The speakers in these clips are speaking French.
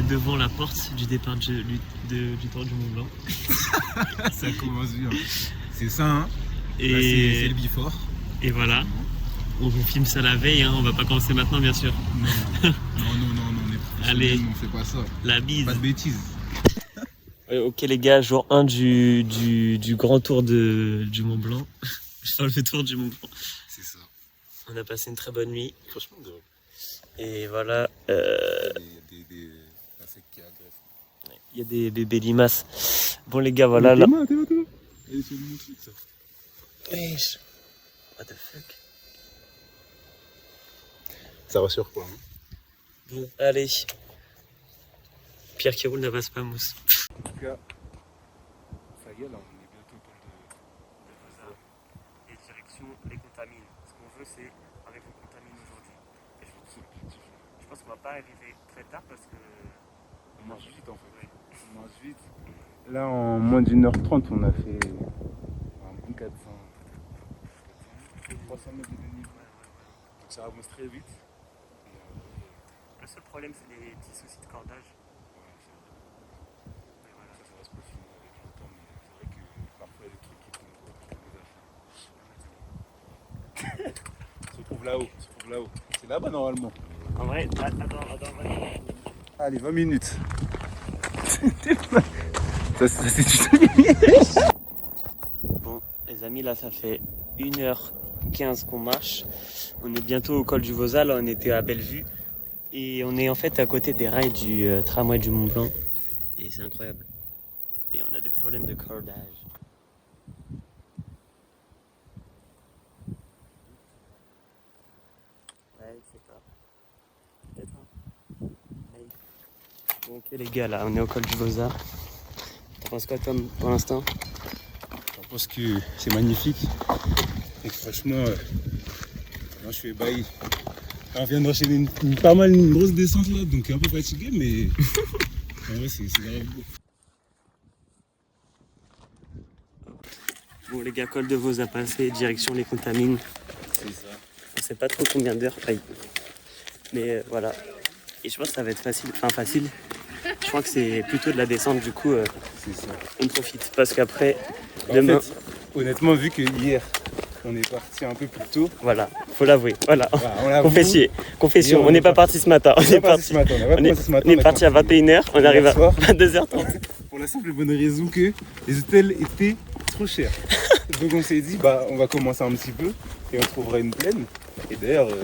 devant la porte du départ du Tour du Mont Blanc. Ça commence bien. C'est ça, hein. Et là, c'est le before. Et voilà. On vous filme ça la veille, hein. On va pas commencer maintenant, bien sûr. Non, on est professionnels, Allez, on fait pas ça. la bise. Pas de bêtises. Ok les gars, jour 1 du grand tour du Mont Blanc. Le tour du Mont Blanc. C'est ça. On a passé une très bonne nuit. Franchement, drôle. Et voilà. Il y a des insectes qui agressent. Il y a des bébés limaces. Bon les gars, voilà là. T'es là. Elle est sur mon truc, ça. Wesh. What the fuck. Ça rassure quoi, hein. Bon, allez. Pierre qui roule ne passe pas mousse. En tout cas, ça y est, là, on est bientôt au col de Vaza. Et direction les contamines. Ce qu'on veut, c'est avec vos contamines aujourd'hui. Et je veux tout l'objectif. Je pense qu'on va pas arriver très tard parce que. On marche vite en fait. Ouais. On marche vite. Là, en moins d'1h30, on a fait un bon 400. 300 mètres de dénivelé. Donc ça avance très vite. Le seul problème, c'est les petits soucis de cordage. Ouais, c'est vrai. Et voilà. Ça va se peaufiner avec le temps, mais c'est vrai que parfois il y a des trucs qui tombent des affaires. On se retrouve là-haut, C'est là-bas normalement. En vrai, attends, vas-y. Allez, 20 minutes. ça c'est du Bon, les amis, là, ça fait 1h15 qu'on marche. On est bientôt au col du Vaza. Là, on était à Bellevue. Et on est en fait à côté des rails du tramway du Mont Blanc. Et c'est incroyable. Et on a des problèmes de cordage. Ouais, c'est pas. Peut-être. Bon, ok les gars, là, on est au col du Vaza. T'en penses quoi, Tom, pour l'instant? Je pense que c'est magnifique. Et franchement, moi je suis ébahi. On vient d'enchaîner une grosse descente là, donc un peu fatigué, mais en vrai c'est grave beau. Bon les gars, col de Vaza passé, direction les contamines. C'est ça. On sait pas trop combien d'heures, mais voilà. Et je pense que ça va être facile. Enfin facile. Je crois que c'est plutôt de la descente, du coup C'est ça. on profite. Parce qu'après, En demain, fait, honnêtement, vu que hier on est parti un peu plus tôt, voilà, faut l'avouer. Voilà. on l'avoue. Confession, Hier, on n'est pas parti ce matin. On est parti ce matin, On est parti à 21h, on arrive à 22h30. Pour la simple et bonne raison que les hôtels étaient trop chers. Donc on s'est dit, bah on va commencer un petit peu et on trouvera une plaine. Et d'ailleurs, moi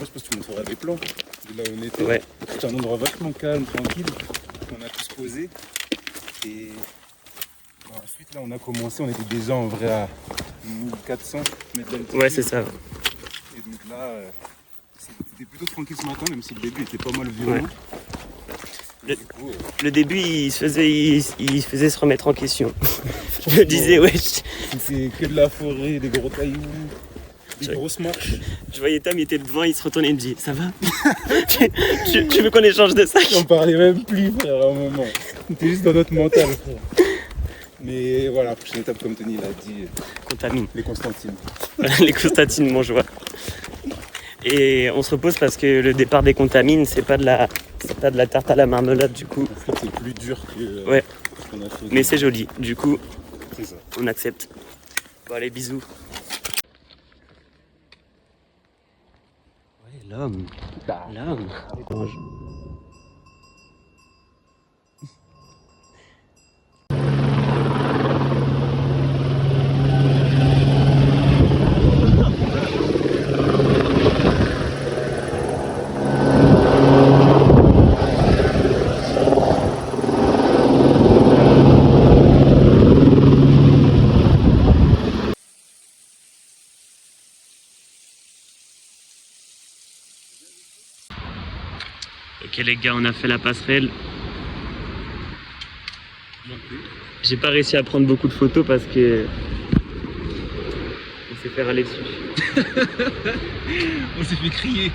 je pense que tu montreras des plans de là où on était. Ouais. C'est un endroit vachement calme, tranquille. On a tous posé. Et ensuite là on a commencé, on était déjà en vrai à 1400 mètres d'altitude. Ouais, c'est ça. Et donc là, c'était plutôt tranquille ce matin, même si le début était pas mal violent. Ouais. Et du coup, Le début, il se faisait se remettre en question. Je me disais, ouais, c'est que de la forêt, des gros cailloux, des grosses marches. je voyais Tom, il était devant, il se retournait et me dit, ça va? tu veux qu'on échange de sac? J'en parlais même plus, frère, à un moment. C'était juste dans notre mental, frère. Mais voilà, prochaine étape, comme Tony l'a dit, Contamine. les Constantines. Les Constantines Montjoie. Et on se repose parce que le départ des contamines, c'est pas de la tarte à la marmelade du coup. En fait, c'est plus dur que Ouais. ce qu'on a fait. Mais c'est joli, du coup, C'est ça. on accepte. Bon allez, bisous. Ouais, l'homme. L'homme. Ok les gars, on a fait la passerelle. J'ai pas réussi à prendre beaucoup de photos parce que on s'est fait râler dessus. On s'est fait crier.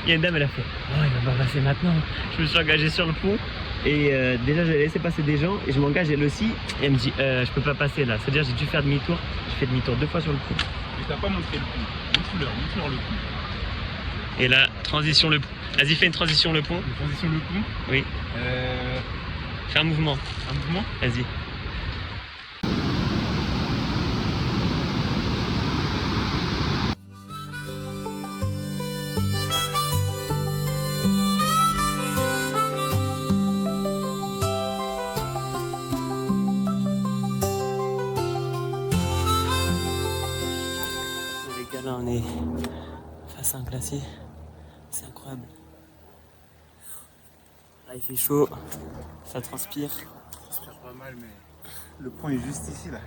Il y a une dame, elle a fait oh il va pas passer maintenant. Je me suis engagé sur le pont et déjà j'ai laissé passer des gens et je m'engage elle aussi et elle me dit je peux pas passer là. C'est-à-dire j'ai dû faire demi-tour. J'ai fait demi-tour 2 fois sur le pont. Mais t'as pas montré le coup. Montre-leur le coup. Et là, transition le pont. Vas-y, fais une transition le pont. Une transition le pont. Oui. Fais un mouvement. Un mouvement. Vas-y. Les gars, là on est face à un glacier. C'est incroyable. Là il fait chaud, ça transpire. Ça transpire pas mal, mais le pont est juste ici là.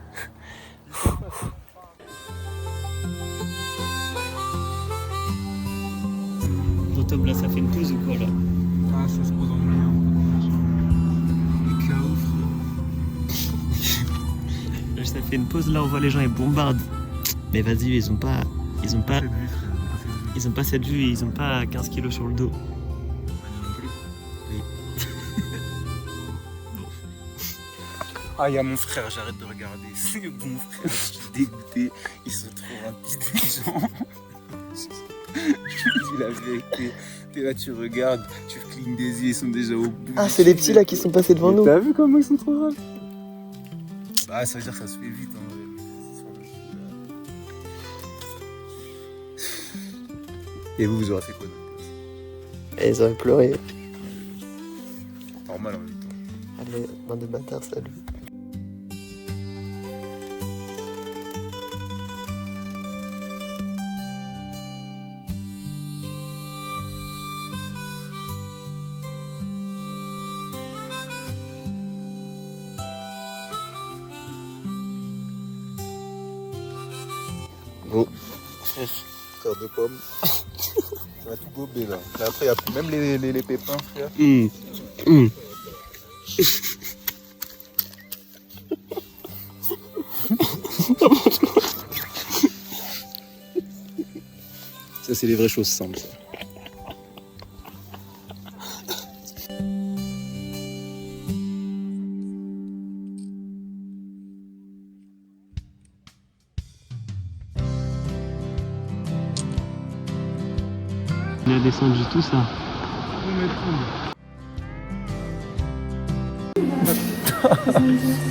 Ton Tom là ça fait une pause ou quoi là? Ah, ça se pose en milieu. Le chaos, frère. Ça fait une pause là, on voit les gens ils bombardent. Mais vas-y, ils ont pas cette vue, ils ont pas 15 kilos sur le dos. Ah, il y a mon frère, j'arrête de regarder. C'est bon frère, je suis dégoûté. Ils sont trop rapides les gens. Je te dis la vérité. T'es là, tu regardes, tu clignes des yeux, ils sont déjà au bout. Ah, c'est les petits là qui sont passés devant nous. T'as vu comment ils sont trop rapides? Bah, ça veut dire que ça se fait vite en vrai. Et vous aurez fait quoi d'autre? Ils auraient pleuré. Normal en même temps. Allez, dans des bâtards, salut. Bon, frère de pomme. Ça va tout gober là. Là après, il n'y a plus même les pépins, frère. Ça, c'est les vraies choses simples. Ça. On a descendu tout ça.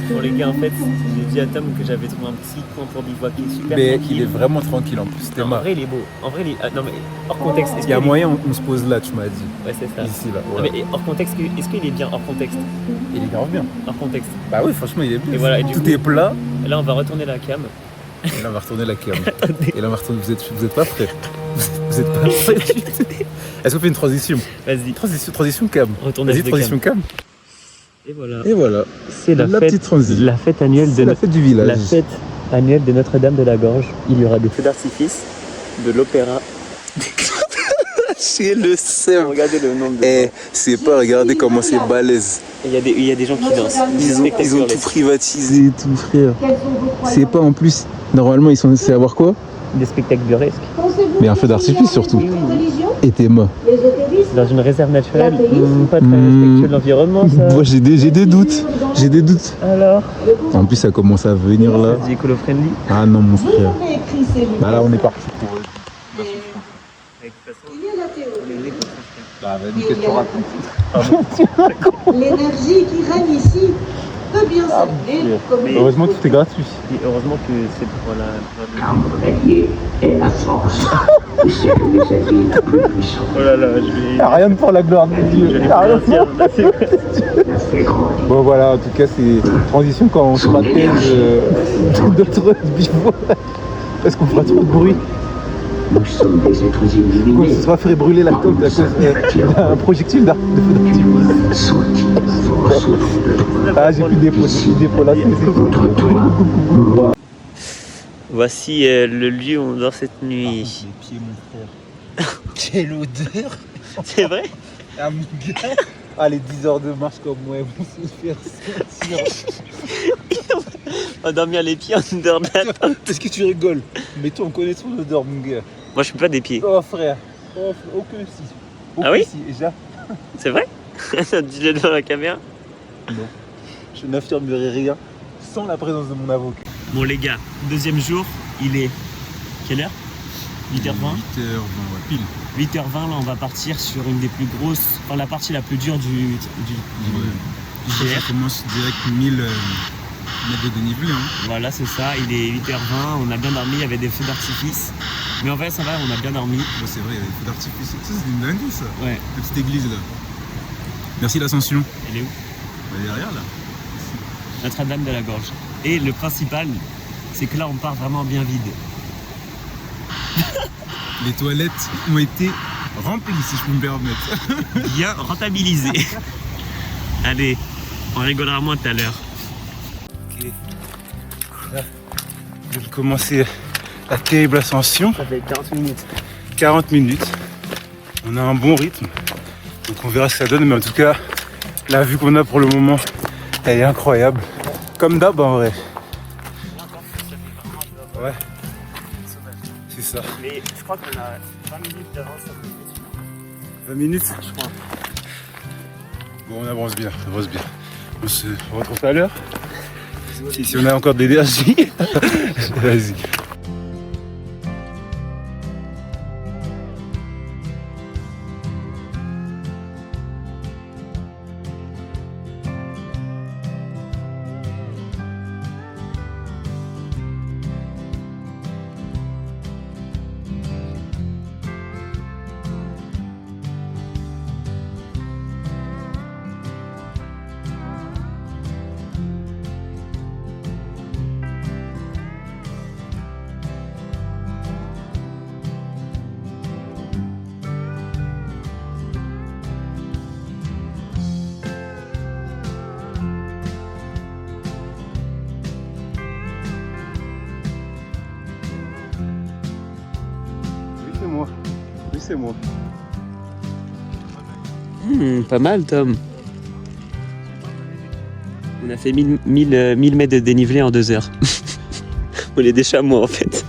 Bon les gars, en fait, j'ai dit à Tom que j'avais trouvé un petit coin pour bivouaquer super Mais tranquille. il est vraiment tranquille en plus, Non, en vrai il est beau. En vrai, non mais hors contexte. Il y a moyen, on se pose là, tu m'as dit. Ouais, c'est ça. Ici là. Non, mais hors contexte, est-ce qu'il est bien hors contexte? Il est grave bien. Hors contexte. Bah oui, franchement, il est bien. Et voilà, et du Tout coup- est plat. Et là, on va retourner la cam. Et là, on va retourner la cam. Et là, on va retourner. Vous êtes pas prêts. Vous êtes pas prêts. Est-ce qu'on fait une transition? Vas-y. Transition cam. Retournage Vas-y, de transition cam. Et voilà. Et voilà. C'est la petite transition. La fête annuelle C'est la fête du village. La fête annuelle de Notre-Dame de la Gorge. Il y aura des feux d'artifice, de l'opéra. C'est le seum. Regardez le nombre de. Eh, c'est pas, regardez comment c'est balèze. Il y a des gens qui dansent. Ils ont tout privatisé et tout, frère. C'est pas en plus. Normalement, ils sont censés avoir quoi? Des spectacles burlesques. Mais un feu d'artifice surtout. Et t'es mort. Dans une réserve naturelle, pas très respectueux de l'environnement, ça. Moi, j'ai des doutes. J'ai des doutes. Alors, En plus, ça commence à venir là. c'est écolo-friendly. Ah non, mon frère. Bah là, on est parti pour. Bah, vas-y, qu'est-ce que tu racontes? L'énergie qui règne ici peut bien servir comme une Heureusement, tout est gratuit. Et heureusement que c'est pour la. Cavalier est la force. Vous serez les alliés les plus puissants. Oh là là, je vais. Y'a rien pour la gloire de Dieu. Y'a rien pour La fait grandir. Bon voilà, en tout cas c'est transition quand on se rappelle d'autres bivouacs. Parce qu'on fera trop de bruit. Nous sommes des êtres Quand illuminés. on se sera fait brûler la coque à cause d'un projectile de feu d'artifice. Sentis la force autour de toi. Ah, j'ai plus d'épaule, là. Contre toi. Voici le lieu où on dort cette nuit. Les pieds, mon frère. Quelle odeur. C'est vrai? Ah mon gars. Ah, les 10 heures de marche comme moi, elles vont se faire sentir. On va dormir les pieds en dehors de la tente. Est-ce que tu rigoles? Mais toi, on connaît ton odeur, mon gars. Moi, je suis pas des pieds. Oh frère. Oh, aucun si. Ah oui? Si. Et déjà, C'est vrai? Dis-le devant la caméra. non. Je n'affirmerai rien sans la présence de mon avocat. Bon les gars, deuxième jour, il est... Quelle heure? 8h20. 8h20, ouais, pile. 8h20, là, on va partir sur une des plus grosses, enfin, la partie la plus dure du Ça GR. commence direct 1000 mètres de dénivelé. Hein. Voilà, c'est ça. Il est 8h20, on a bien dormi, il y avait des feux d'artifice. Mais en fait, ça va, on a bien dormi. Ouais, c'est vrai, il y avait des feux d'artifice. Ça, c'est une dinguerie, ça. Ouais. La petite église, là. Merci l'Ascension. Elle est où? Elle est derrière, là. Notre-Dame de la Gorge. Et le principal, c'est que là, on part vraiment bien vide. Les toilettes ont été remplies, si je peux me permettre. Bien rentabilisé. Allez, on rigolera moins tout à l'heure. Ok. Là, je vais commencer la terrible ascension. Ça fait 40 minutes. 40 minutes. On a un bon rythme. Donc on verra ce que ça donne. Mais en tout cas, la vue qu'on a pour le moment, elle est incroyable. Comme d'hab en vrai. Ouais. C'est ça. Mais je crois qu'on a 20 minutes d'avance sur le 20 minutes. je crois. Bon, on avance bien, on avance bien. On se retrouve tout à l'heure. Si on a encore de l'énergie. Vas-y. Oui, c'est moi. Pas mal, Tom. On a fait 1000 mètres de dénivelé en 2 heures. On est des chameaux en fait.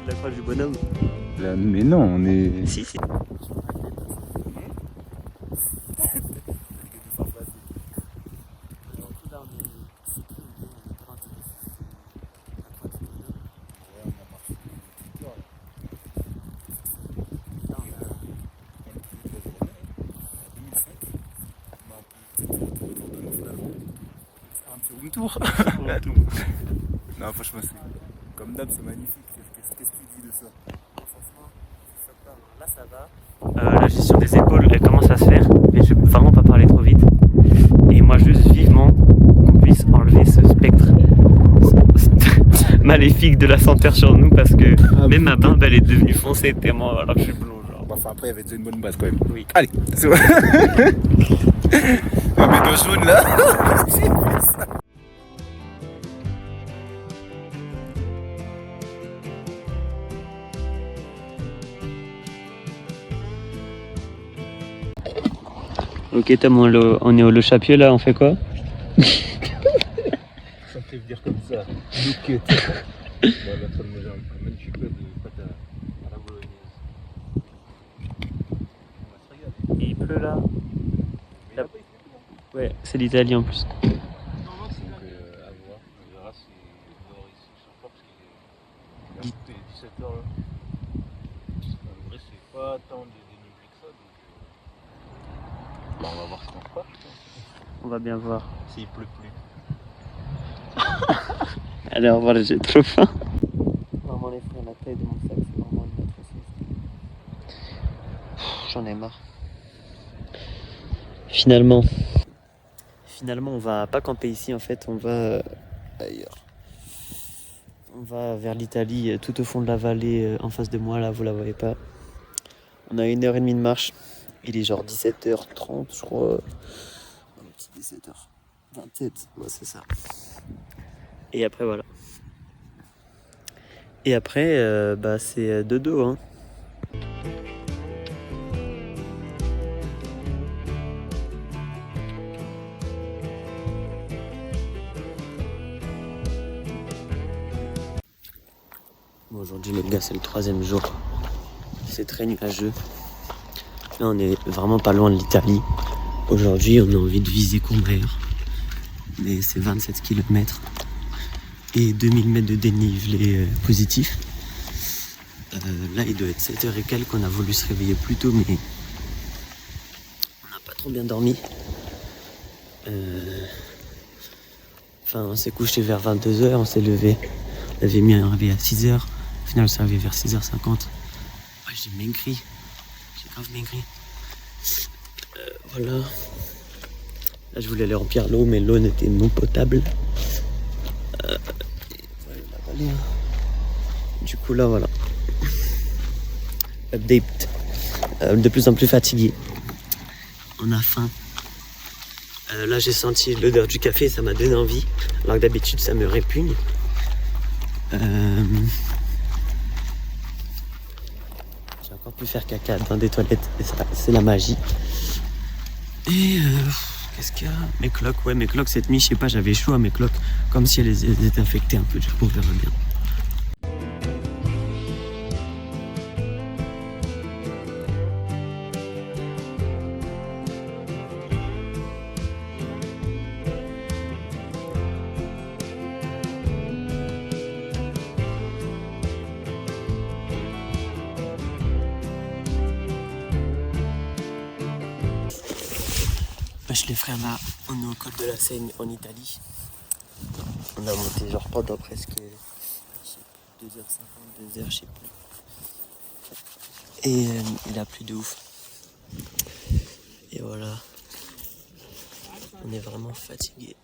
La croix du bonhomme. Là, mais non, on est. Si. Tour. Non, franchement, c'est comme d'hab, c'est magnifique. Qu'est-ce que tu dis de ça? Franchement, là ça va. La gestion des épaules, elle commence à se faire, mais je peux vraiment pas parler trop vite. Et moi, juste vivement qu'on puisse enlever ce spectre maléfique de la senteur sur nous, parce que même ma barbe, elle est devenue foncée tellement alors que je suis blond. Genre. Bon, enfin, après, il y avait déjà une bonne base quand même. Oui. Allez, c'est bon. Mes deux jaunes là. J'ai vu ça. Ok Tom, on est au Le Chapieux là, on fait quoi? Ça me fait dire comme ça. Look it. Bon, on est en train de manger un magnifique plat de pâte à la bolognaise. On va se regarder. Il pleut là. Mais là-bas, il fait beau. Ouais, c'est l'Italie en plus. Donc, à voir. On verra si dehors ici, je sais pas, parce qu'il est 17h là. On va bien voir. S'il pleut plus. Allez, au revoir, j'ai trop faim. Vraiment les frères, la taille de mon sac, c'est vraiment une autre chose. J'en ai marre. Finalement, on va pas camper ici en fait, on va ailleurs. On va vers l'Italie, tout au fond de la vallée, en face de moi là, vous la voyez pas. On a 1h30 de marche. Il est genre 17h30 je crois. Un petit 17h27, ouais c'est ça. Et après voilà. Et après c'est dodo hein. Bon, aujourd'hui les gars c'est le 3e jour. C'est très nuageux. Là on est vraiment pas loin de l'Italie. Aujourd'hui on a envie de viser Courmayeur. Mais c'est 27 km et 2000 mètres de dénivelé positif. Là il doit être 7h et quelques, on a voulu se réveiller plus tôt mais on n'a pas trop bien dormi. Enfin on s'est couché vers 22h, on s'est levé. On avait mis un réveil à 6h. Au final on s'est réveillé vers 6h50. Ouais, j'ai maigri. J'ai grave maigri. Voilà. Là je voulais aller remplir l'eau mais l'eau n'était non potable. Du coup là voilà. Update. De plus en plus fatigué. On a faim. Là j'ai senti l'odeur du café, ça m'a donné envie. Alors que d'habitude ça me répugne. J'ai encore pu faire caca dans des toilettes. Et ça, c'est la magie. Et qu'est-ce qu'il y a? Mes cloques, ouais mes cloques cette nuit, je sais pas, j'avais chaud à mes cloques. Comme si elles étaient infectées un peu, du coup on verra bien. Wesh les frères, là on est au col de la Seine en Italie. On a monté genre pendant presque 2h50, 2h je sais plus. Et il a plu de ouf. Et voilà. On est vraiment fatigué.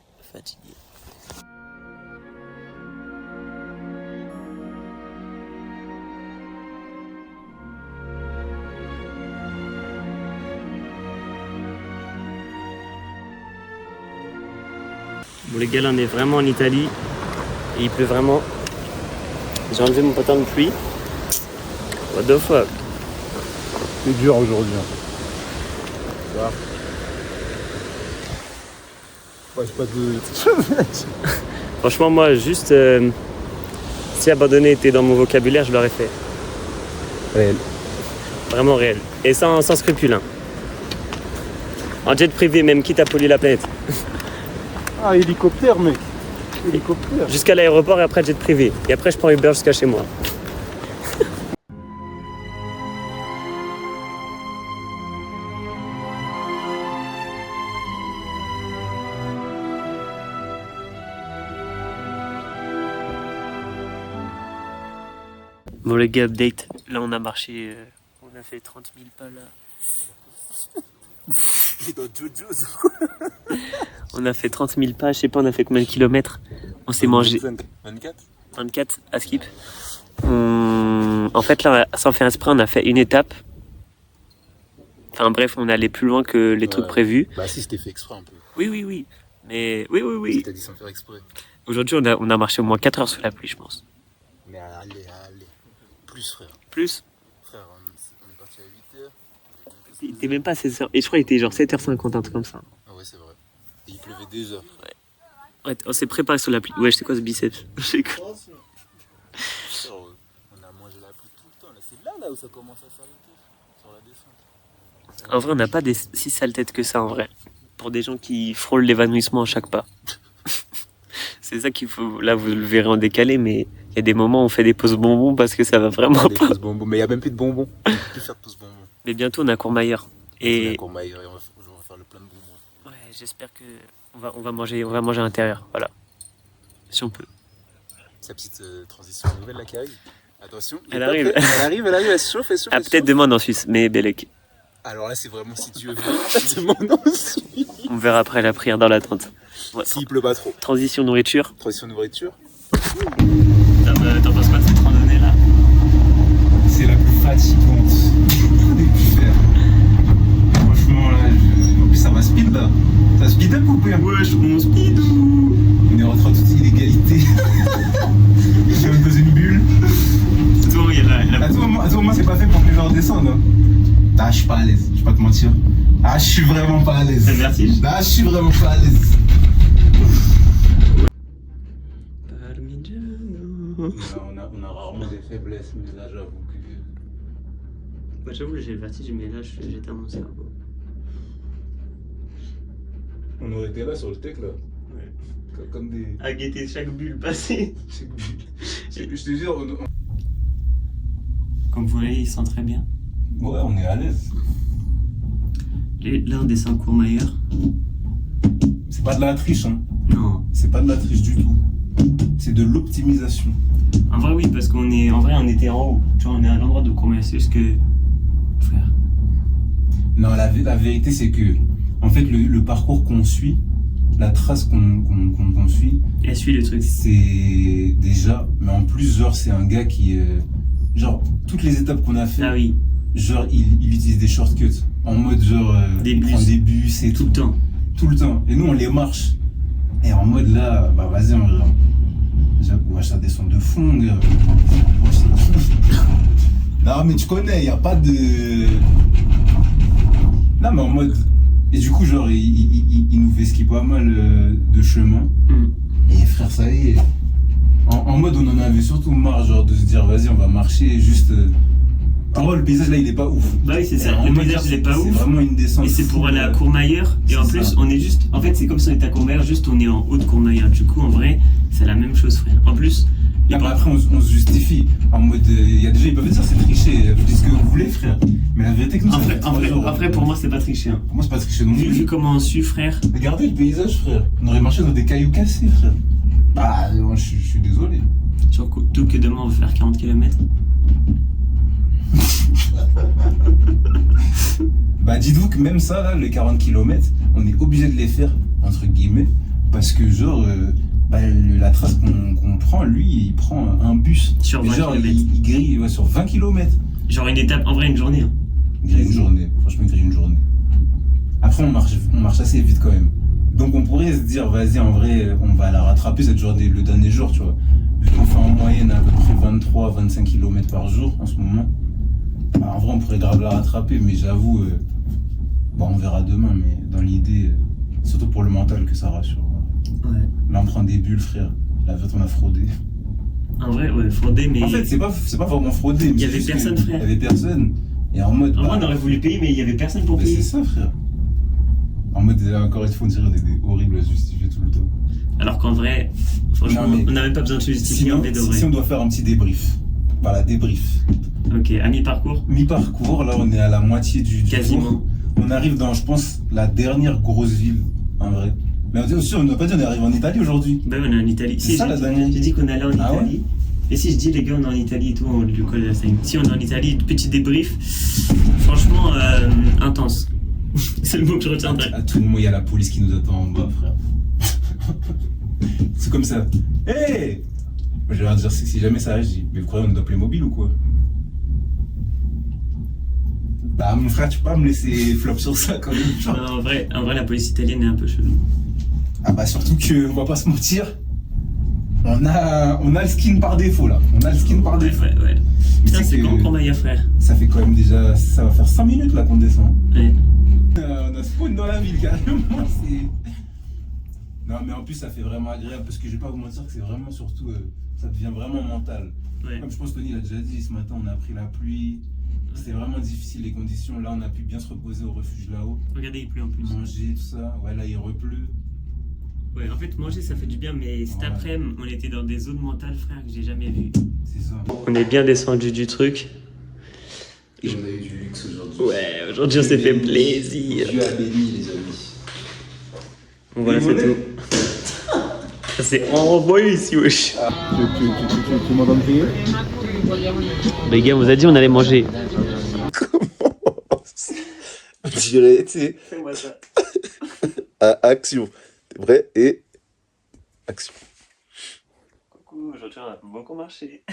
Bon les gars là on est vraiment en Italie et il pleut vraiment. J'ai enlevé mon pantalon de pluie. What the fuck. C'est dur aujourd'hui. Ça. Ouais, j'ai pas de... Franchement moi juste si abandonner était dans mon vocabulaire je l'aurais fait. Réel. Vraiment réel. Et sans scrupule hein. En jet privé même quitte à polluer la planète. Ah, hélicoptère, mec. Hélicoptère. Jusqu'à l'aéroport et après jet privé. Et après je prends Uber jusqu'à chez moi. Bon les gars, update. Là on a marché, on a fait 30 000 pas là. On a fait 30 000 pas, je sais pas on a fait combien de kilomètres. On s'est mangé 24 à skip. En fait là, sans faire exprès, on a fait une étape. Enfin bref, on allait plus loin que les trucs prévus. Bah si, c'était fait exprès un peu. Oui. Mais oui. T'as dit sans faire exprès. Aujourd'hui on a marché au moins 4 heures sous la pluie je pense. Mais allez. Plus frère. Plus. Frère, on est parti à 8h. Il était même pas 16h. Et je crois qu'il était genre 7h50, un truc comme ça. Ah ouais, c'est vrai. Et il pleuvait déjà. Ouais, on s'est préparé sur la pluie. Ouais, je sais quoi ce biceps. Je sais quoi. On a mangé la pluie tout le temps. C'est là où ça commence à s'arrêter. Sur la descente. En vrai, on n'a pas des si sales têtes que ça en vrai. Pour des gens qui frôlent l'évanouissement à chaque pas. C'est ça qu'il faut. Là, vous le verrez en décalé, mais il y a des moments où on fait des pauses bonbons parce que ça va vraiment Des pas. pauses bonbons. Mais il n'y a même plus de bonbons. On ne peut plus faire de pauses bonbons. Mais bientôt, on a Courmayeur. Et On va faire le plein de bonbons. ouais, j'espère que on va manger à l'intérieur. Voilà. Si on peut. Sa petite transition nouvelle là qui arrive. Attention. Elle arrive, elle se chauffe, Ah, peut-être demande en Suisse, mais Bellec. Alors là, c'est vraiment si Dieu veut, demande aussi. On verra après la prière dans la tente. Ouais. S'il pleut pas trop. Transition nourriture. Transition nourriture. T'en penses quoi de cette randonnée là? C'est la plus fatigante des pu faire. Franchement, là, en plus, ça va speed là. Ça speed up ou pas? Ouais, je mon speed. On est rentré en toute illégalité. Je suis dans une bulle. Attends, il y a la... Attends, moi, c'est pas fait pour que les gens redescendent. Hein. Ah, je suis pas à l'aise, je vais pas te mentir. Ah, je suis vraiment pas à l'aise. T'as le vertige? Ah, je suis vraiment pas à l'aise. On a rarement des faiblesses, mais là, j'avoue que. Bah, j'avoue, j'ai le vertige, mais là, j'éteins mon cerveau. On aurait été là sur le tech là. Ouais. Comme des. À guetter chaque bulle passée. Je te jure, Comme vous voyez, il sent très bien. ouais, on est à l'aise. Là, on descend Courmayeur. C'est pas de la triche, hein. Non. C'est pas de la triche du tout. C'est de l'optimisation. En vrai, oui, parce qu'on est... En vrai, on était en haut. Tu vois, on est à l'endroit de Courmayeur. C'est juste que... Frère. Non, la vérité, c'est que, en fait, le parcours qu'on suit, la trace qu'on suit, Elle suit le truc. c'est déjà, mais en plus, genre, c'est un gars qui, genre, toutes les étapes qu'on a fait, Ah oui, genre, il utilise des shortcuts, en mode, genre, Des il bus. prend des bus et tout le temps. tout le temps. Et nous, on les marche. Et en mode, là, bah, vas-y, ouais, ça descend de fond, gars. Non, mais tu connais, il n'y a pas de... Non, mais en mode... Et du coup, genre, il nous fait skier pas mal de chemin. Et frère, ça y est. En mode, on en avait surtout marre, genre, de se dire, vas-y, on va marcher juste... En vrai, le paysage, là, il est pas ouf. Bah oui, c'est ça. En Le mode, paysage, il est pas c'est ouf. vraiment une descente. Et c'est pour aller à fou, Courmayeur. Et c'est en plus, ça. on est juste... En fait, c'est comme si on était à Courmayeur, juste on est en haut de Courmayeur. Du coup, en vrai, c'est la même chose, frère. En plus... Non, mais après, on se justifie. En mode, il y a des gens, ils peuvent dire, c'est tricher. Vous dites ce que vous voulez, frère. Mais la vérité, que nous, ça fait 3 jours. Après, pour moi, c'est pas tricher. Hein. Pour moi, c'est pas tricher non Vu plus. comment on suit, frère. Regardez le paysage, frère. On aurait marché dans des cailloux cassés, frère. Ah, moi, je suis désolé. Surtout que demain, on va faire 40 km. Bah, dites-vous que même ça, là, les 40 km, on est obligé de les faire, entre guillemets, parce que, genre, bah, la trace qu'on prend, lui, il prend un bus. Sur 20 genre, km. il grille ouais, sur 20 km. Genre une étape, en vrai, une journée. Hein. Il grille une journée, franchement, il grille une journée. Après, on marche assez vite quand même. Donc, on pourrait se dire, vas-y, en vrai, on va la rattraper cette journée, le dernier jour, tu vois. Vu qu'on fait en moyenne à peu près 23-25 km par jour en ce moment. Bah, en vrai, on pourrait grave la rattraper, mais j'avoue, bon, on verra demain, mais dans l'idée, surtout pour le mental, que ça rassure. Ouais. Là, on prend des bulles, frère. La vérité, on a fraudé. En vrai, ouais, fraudé, mais... En fait, c'est pas vraiment fraudé. Il y avait personne, frère. Il y avait personne. Et en mode. En vrai, on aurait voulu payer, mais il y avait personne pour payer. C'est ça, frère. En mode, encore une fois, on dirait des horribles à justifier tout le temps. Alors qu'en vrai, franchement, Non, mais on n'a même pas besoin de se justifier en vrai de vrai. Si on doit faire un petit débrief. Voilà, débrief. Ok, à mi-parcours. Mi-parcours, là, on est à la moitié du Quasiment. tour. On arrive dans, je pense, la dernière grosse ville, en vrai. Mais aussi, on n'a pas dit on est arrivé en Italie aujourd'hui. Ben, on est en Italie. C'est Si, ça, la dernière. j'ai dit qu'on allait en Ah ouais. Italie. Et si je dis, les gars, on est en Italie et tout, on lui colle la scène. Si on est en Italie, petit débrief. Franchement, intense. C'est le mot que je retiendrai. À tout moment, il y a la police qui nous attend en bas, frère. C'est comme ça. Hey! Je vais leur dire, si jamais ça arrive, je dis, mais vous croyez qu'on est dans Playmobil ou quoi? Bah, mon frère, tu peux pas me laisser flop sur ça quand même. Genre. Non, en vrai, la police italienne est un peu chelou. Ah bah, surtout que, on va pas se mentir, on a le skin par défaut là. On a le skin par défaut. Ouais. Putain, c'est que- grand Courmayeur, frère. Ça fait quand même déjà, ça va faire 5 minutes là qu'on descend. Ouais. On a spawn dans la ville carrément, c'est... Non mais en plus ça fait vraiment agréable parce que je vais pas vous mentir que c'est vraiment surtout, ça devient vraiment mental. Ouais. Comme je pense que Tony l'a déjà dit, ce matin on a pris la pluie, c'était vraiment difficile les conditions, là on a pu bien se reposer au refuge là-haut, Regardez, il pleut en plus. manger tout ça, ouais là il repleut. Ouais, en fait, manger ça fait du bien, mais cet Ouais. après-midi, on était dans des zones mentales, frère, que j'ai jamais vues. C'est ça. On est bien descendu du truc. Et on a eu du luxe aujourd'hui. Ouais, aujourd'hui on s'est fait plaisir. Dieu a béni les amis. Donc voilà, c'est tout. Ça c'est envoyé ici, wesh. Tu m'en donnes payer? Les gars, on vous a dit on allait manger. On dirait, tu sais, Fais-moi ça. action. T'es vrai et action. Coucou, aujourd'hui on a beaucoup marché.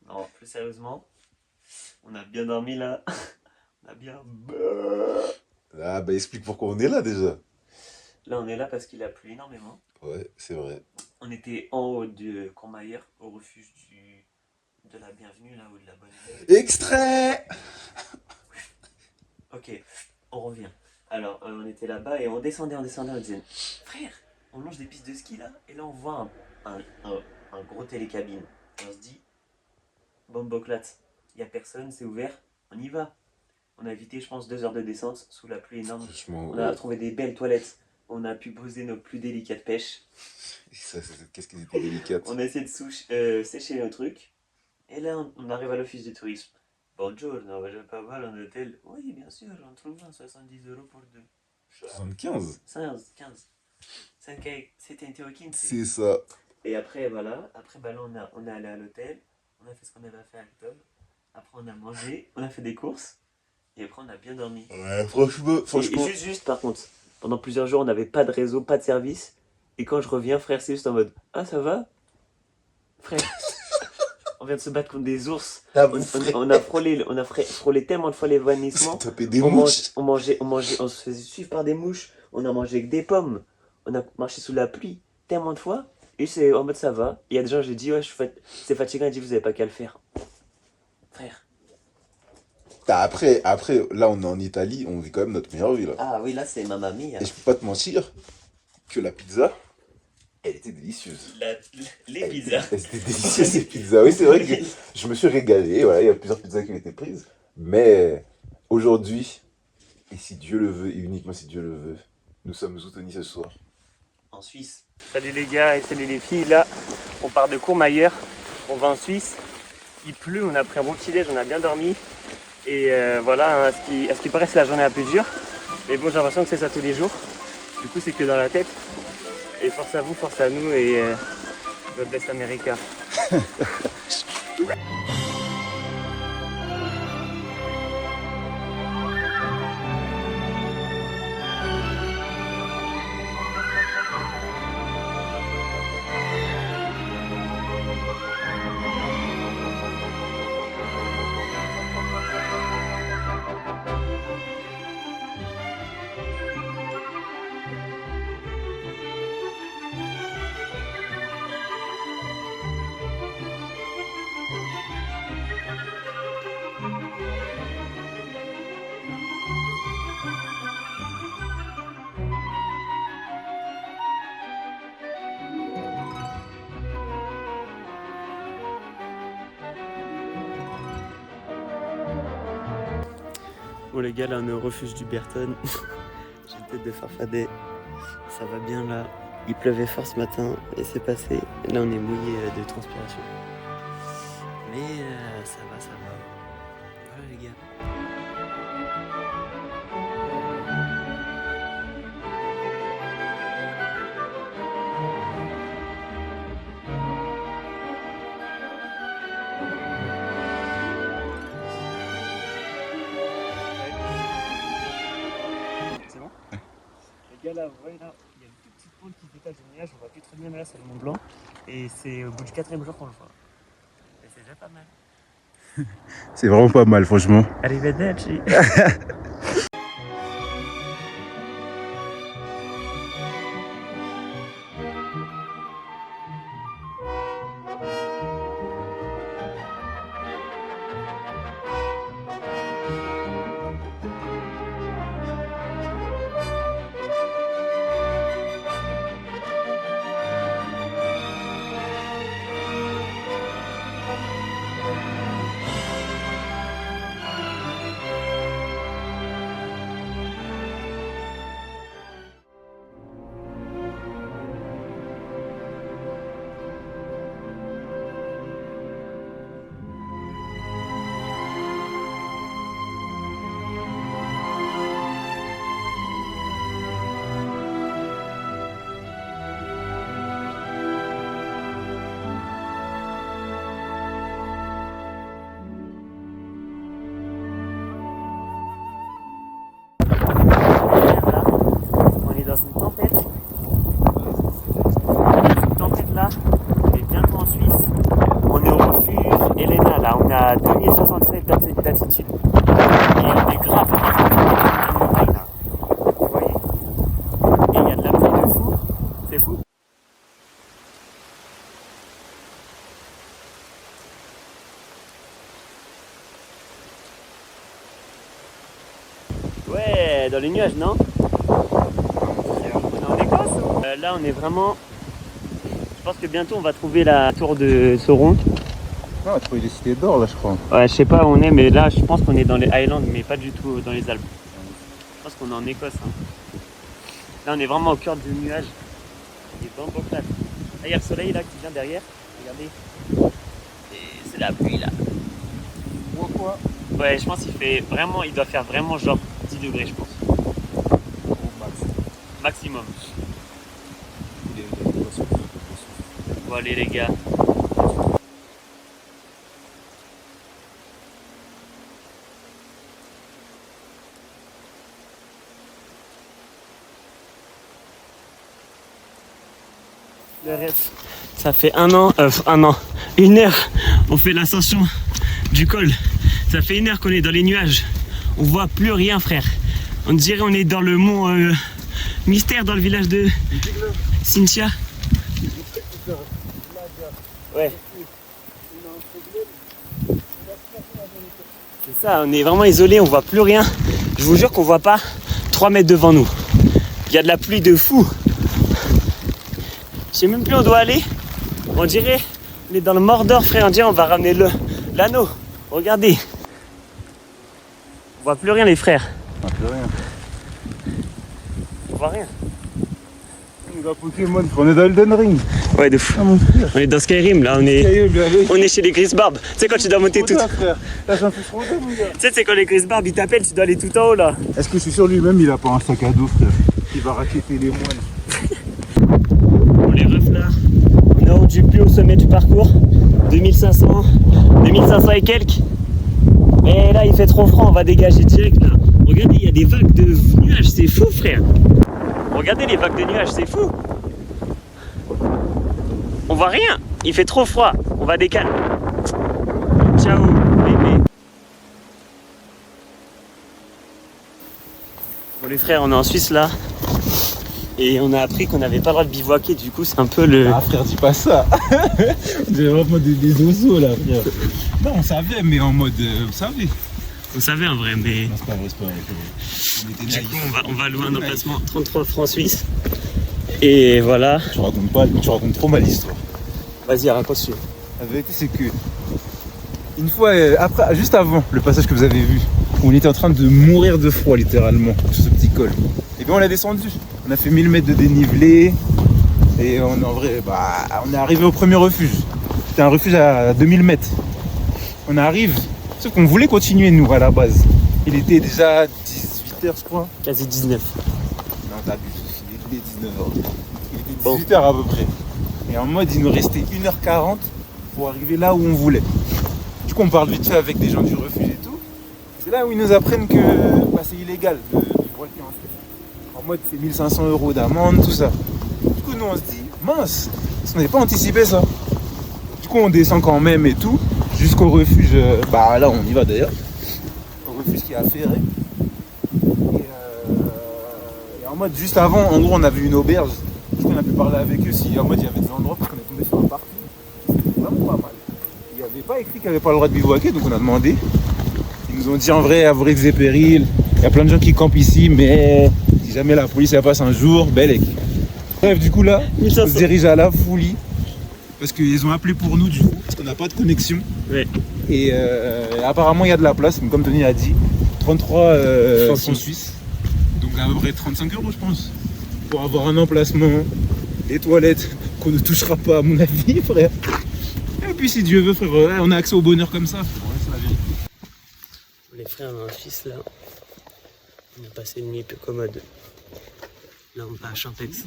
Non, plus sérieusement, on a bien dormi là. On a bien... Ah bah explique pourquoi on est là déjà. Là on est là parce qu'il a plu énormément. Ouais, c'est vrai. On était en haut de Courmayeur, au refuge de la bienvenue, là haut de la bonne idée. Extrait. Ok, on revient. Alors, on était là-bas et on descendait, on disait, frère, on longe des pistes de ski là, et là on voit un gros télécabine. Et on se dit, bomboclat, il n'y a personne, c'est ouvert, on y va. On a évité, je pense, 2 heures de descente sous la pluie énorme. Franchement, On a trouvé des belles toilettes, on a pu poser nos plus délicates pêches. qu'est-ce qu'ils étaient délicates. On a essayé de sécher nos trucs, et là on arrive à l'office du tourisme. Bonjour, on va pas mal en hôtel. Oui, bien sûr, on trouve 70 € pour deux. 75. 15. 5 c'était un théoquine. C'est ça. Et après, voilà. Après, bah, là, on est allé à l'hôtel. On a fait ce qu'on avait à faire avec Tom. Après, on a mangé. On a fait des courses. Et après, on a bien dormi. Ouais, franchement. Et juste, par contre, pendant plusieurs jours, on n'avait pas de réseau, pas de service. Et quand je reviens, frère, c'est juste en mode, ah, ça va? Frère, on vient de se battre contre des ours. On a frôlé tellement de fois l'évanouissement. Tapé des mouches. On se faisait suivre par des mouches. On a mangé avec des pommes. On a marché sous la pluie tellement de fois. Et c'est en mode ça va. Il y a des gens, j'ai dit, ouais, c'est fatigant. Il dit, vous avez pas qu'à le faire. Frère. Après, là on est en Italie, on vit quand même notre meilleure vie là. Ah oui, là c'est ma mamie. Et je peux pas te mentir que la pizza, elle était délicieuse. Les pizzas. Elle était délicieuse ces pizzas. Oui, c'est vrai que je me suis régalé. Voilà, il y a plusieurs pizzas qui ont été prises. Mais aujourd'hui, et si Dieu le veut, et uniquement si Dieu le veut, nous sommes où, Tony, ce soir? En Suisse. Salut les gars et salut les filles. Là, on part de Courmayeur. On va en Suisse. Il pleut, on a pris un bon petit déj, on a bien dormi. Et voilà, à ce qui paraît, c'est la journée la plus dure. Mais bon, j'ai l'impression que c'est ça tous les jours. Du coup, c'est que dans la tête. Et force à vous, force à nous et God bless America. Bon les gars, là on est au refuge du Berton. J'ai une tête de farfadet. Ça va bien là. Il pleuvait fort ce matin et c'est passé. Et là on est mouillé de transpiration. Mais ça va, ça va. Voilà les gars. C'est bon? Les gars là, vous voyez là, il y a une toute petite pente qui se détache du nuage, on voit plus très bien mais là c'est le Mont Blanc. Et c'est au bout du 4e jour qu'on le voit. Et c'est déjà pas mal. C'est vraiment pas mal, franchement. Arrivederci. C'est fou. Ouais, dans les nuages, non? On est en Écosse. Là, on est vraiment... Je pense que bientôt, on va trouver la tour de Sauron. Non, on va trouver les cités d'or là, je crois. Ouais, je sais pas où on est, mais là, je pense qu'on est dans les Highlands, mais pas du tout dans les Alpes. Je pense qu'on est en Écosse. Hein. Là, on est vraiment au cœur du nuage. Il est vraiment beau classe. Là, il y a le soleil là qui vient derrière. Regardez. Et c'est la pluie là. Pourquoi? Ouais, je pense qu'il fait vraiment, il doit faire vraiment genre 10 degrés, je pense. Au max. Maximum. Il est Bon, allez les gars. Le reste, ça fait un an, 1 heure, on fait l'ascension du col. Ça fait 1 heure qu'on est dans les nuages. On voit plus rien, frère. On dirait on est dans le mont Mystère, dans le village de Cynthia. Ouais. C'est ça, on est vraiment isolé, on voit plus rien. Je vous jure qu'on voit pas 3 mètres devant nous. Il y a de la pluie de fou. Je sais même plus où on doit aller. On dirait, on est dans le Mordor, frère. On dirait on va ramener l'anneau. Regardez. On voit plus rien, les frères. On voit plus rien. On voit rien. On est dans Pokémon, on est dans Elden Ring. Ouais, de fou. Ah, mon frère. On est dans Skyrim, là. On est chez les Grisbarbes. Tu sais, quand tu dois monter tout. Là, frère. Là, j'en fais trop mon gars. Tu sais, c'est quand les Grisbarbes ils t'appellent, tu dois aller tout en haut, là. Est-ce que je suis sûr lui-même, il a pas un sac à dos, frère? Il va raqueter les moines. Pour les refs, là. On est au du plus haut sommet du parcours. 2500 et quelques. Mais là, il fait trop froid, on va dégager direct, là. Regardez, il y a des vagues de nuages, c'est fou, frère. Regardez les vagues de nuages, c'est fou. On voit rien, il fait trop froid. On va décaler. Ciao, bébé. Bon, les frères, on est en Suisse, là. Et on a appris qu'on n'avait pas le droit de bivouaquer, du coup, c'est un peu le... Ah, frère, dis pas ça. On dirait vraiment des oiseaux, là, frère. Non, on savait, mais en mode... vous savez. On savait en vrai, mais... Non, c'est pas vrai, c'est pas vrai. Du coup, on va louer un emplacement 33 francs suisses. Et voilà. Tu racontes trop mal l'histoire. Vas-y, raconte-tu. La vérité, c'est que une fois, après, juste avant le passage que vous avez vu, où on était en train de mourir de froid, littéralement, sur ce petit col. Et bien, on l'a descendu. On a fait 1000 mètres de dénivelé. Et en vrai, on est arrivé au premier refuge. C'était un refuge à 2000 mètres. On arrive, sauf qu'on voulait continuer, nous, à la base. Il était déjà 18h, je crois. Quasi 19. Non, t'abuses. Il est 19h. Il était 18h à peu près. Et en mode, il nous restait 1h40 pour arriver là où on voulait. Du coup, on parle vite fait avec des gens du refuge et tout. C'est là où ils nous apprennent que c'est illégal de bivouaquer en Suisse. En mode, c'est 1500 € d'amende, tout ça. Du coup, nous, on se dit, mince, on n'avait pas anticipé ça. Du coup, on descend quand même et tout, jusqu'au refuge. Là, on y va d'ailleurs. Au refuge qui est à Ferré. Et en mode, juste avant, en gros, on avait une auberge. Du coup, on a pu parler avec eux si en mode il y avait des endroits parce qu'on est tombé sur un parking. C'était vraiment pas mal. Il n'y avait pas écrit qu'il n'y avait pas le droit de bivouaquer, donc on a demandé. Ils nous ont dit en vrai, à vos risques et périls, il y a plein de gens qui campent ici, mais si jamais la police elle passe un jour, belle. Bref, du coup là, on se dirige à la Foulie parce qu'ils ont appelé pour nous du coup, parce qu'on n'a pas de connexion. Ouais. Et apparemment il y a de la place, mais comme Tony a dit, 33 francs suisses, donc à peu près 35 € je pense, pour avoir un emplacement, des toilettes qu'on ne touchera pas à mon avis, frère. Et puis si Dieu veut, frère, on a accès au bonheur comme ça, frère. Ouais, c'est la vérité. Les frères, on a un fils là. On a passé une nuit peu commode. Là, on va à Champex.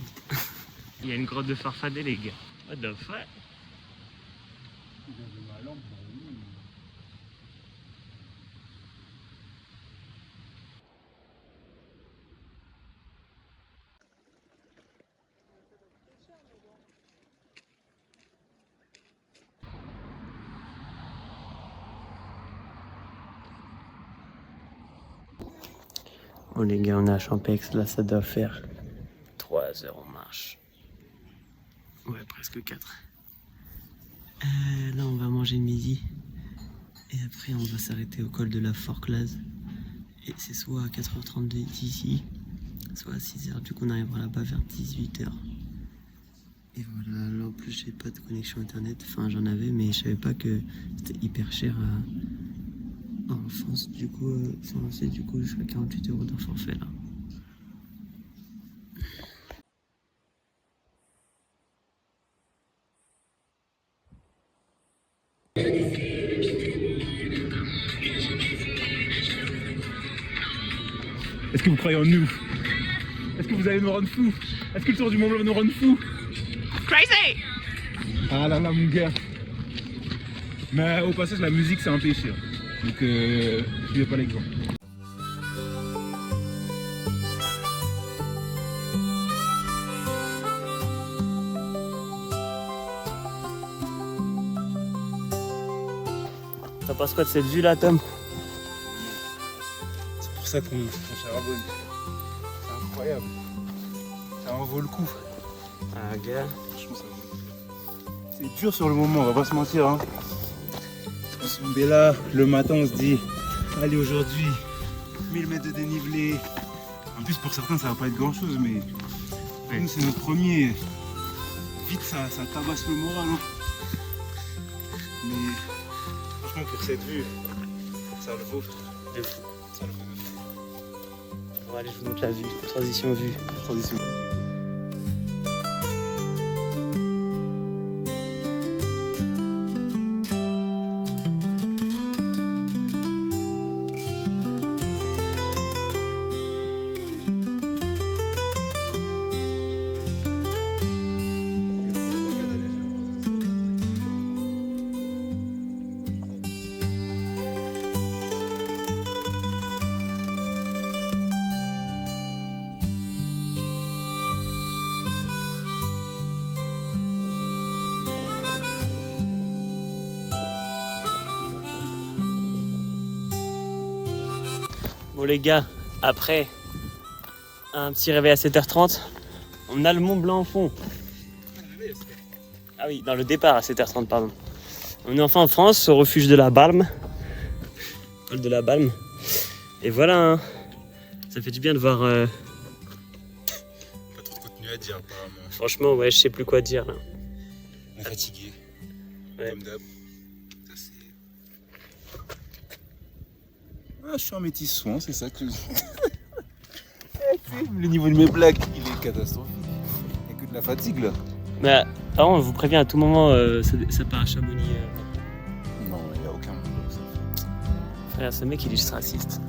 Il y a une grotte de Farfadet, les gars. What the fuck? Bon les gars, on est à Champex, là ça doit faire 3 heures en marche. Ouais, presque 4. Là, on va manger le midi. Et après, on va s'arrêter au col de la Forclaz. Et c'est soit à 4h30 d'ici, soit à 6h. Du coup, on arrivera là-bas vers 18h. Et voilà, là en plus, j'ai pas de connexion internet. Enfin, j'en avais, mais je savais pas que c'était hyper cher en France. Du coup, je suis à 48 € de forfait là. Est-ce que vous croyez en nous? Est-ce que vous allez nous rendre fous? Est-ce que le tour du Mont Blanc va nous rendre fous? Crazy! Ah là là mon gars. Mais au passage la musique c'est un péché. Donc je vais pas l'exemple. T'en penses quoi de cette vue là, Tom? C'est pour ça qu'on charbonne. C'est incroyable. Ça en vaut le coup. Ah gars. Franchement ça vaut. C'est dur sur le moment, on va pas se mentir hein. On se met là, le matin on se dit allez aujourd'hui 1000 mètres de dénivelé. En plus pour certains ça va pas être grand chose mais nous c'est notre premier. Vite ça tabasse le moral hein. Mais franchement pour cette vue, ça le vaut. De fou. Ça le vaut de fou. Bon allez, je vous montre la vue. Transition vue. Transition. Bon les gars, après un petit réveil à 7h30, on a le Mont Blanc au fond. Ah oui, dans le départ à 7h30, pardon. On est enfin en France, au refuge de la Balme. Col de la Balme. Et voilà, hein. Ça fait du bien de voir... Pas trop de contenu à dire apparemment. Franchement, ouais, je sais plus quoi dire là. On est fatigué. Ouais. Comme d'hab. Ça c'est... Ah, je suis en métisson, c'est ça que je... Le niveau de mes blagues, il est catastrophique. Il n'y a que de la fatigue là. Mais par contre, on vous prévient à tout moment, ça part à Chamonix. Non, il n'y a aucun moment comme ça. Frère, ce mec il est juste raciste.